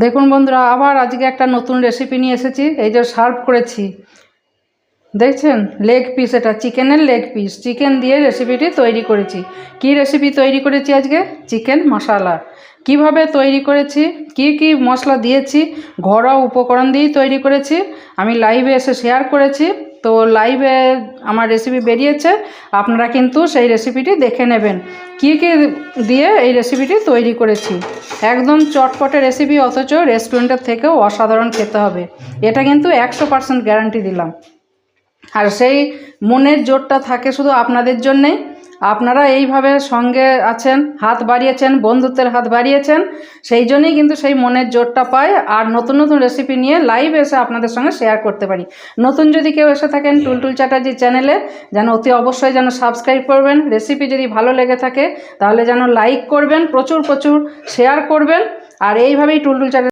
দেখুন বন্ধুরা, আবার আজকে একটা নতুন রেসিপি নিয়ে এসেছি। এই যে সার্ভ করেছি, দেখছেন লেগ পিস, এটা চিকেনের লেগ পিস। চিকেন দিয়ে রেসিপিটি তৈরি করেছি। কি রেসিপি তৈরি করেছি আজকে? চিকেন মশলা। কিভাবে তৈরি করেছি, কি কি মশলা দিয়েছি, ঘরোয়া উপকরণ দিয়েই তৈরি করেছি। আমি লাইভে এসে শেয়ার করেছি, তো লাইভে আমার রেসিপি বেরিয়েছে, আপনারা কিন্তু সেই রেসিপিটি দেখে নেবেন কি কি দিয়ে এই রেসিপিটি তৈরি করেছি। একদম চটপটে রেসিপি, অথচ রেস্টুরেন্টের থেকেও অসাধারণ খেতে হবে। এটা কিন্তু 100% গ্যারান্টি দিলাম। আর সেই মনের জোরটা থাকে শুধু আপনাদের জন্যেই। আপনারা এইভাবে সঙ্গে আছেন, হাত বাড়িয়েছেন, বন্ধুত্বের হাত বাড়িয়েছেন, সেই জন্যই কিন্তু সেই মনের জোরটা পাই। আর নতুন নতুন রেসিপি নিয়ে লাইভ এসে আপনাদের সঙ্গে শেয়ার করতে পারি। নতুন যদি কেউ এসে থাকেন টুলটুল চ্যাটার্জি চ্যানেলে, যেন অতি অবশ্যই যেন সাবস্ক্রাইব করবেন। রেসিপি যদি ভালো লেগে থাকে তাহলে যেন লাইক করবেন, প্রচুর প্রচুর শেয়ার করবেন। আর এইভাবেই টুলটুল চ্যাটার্জি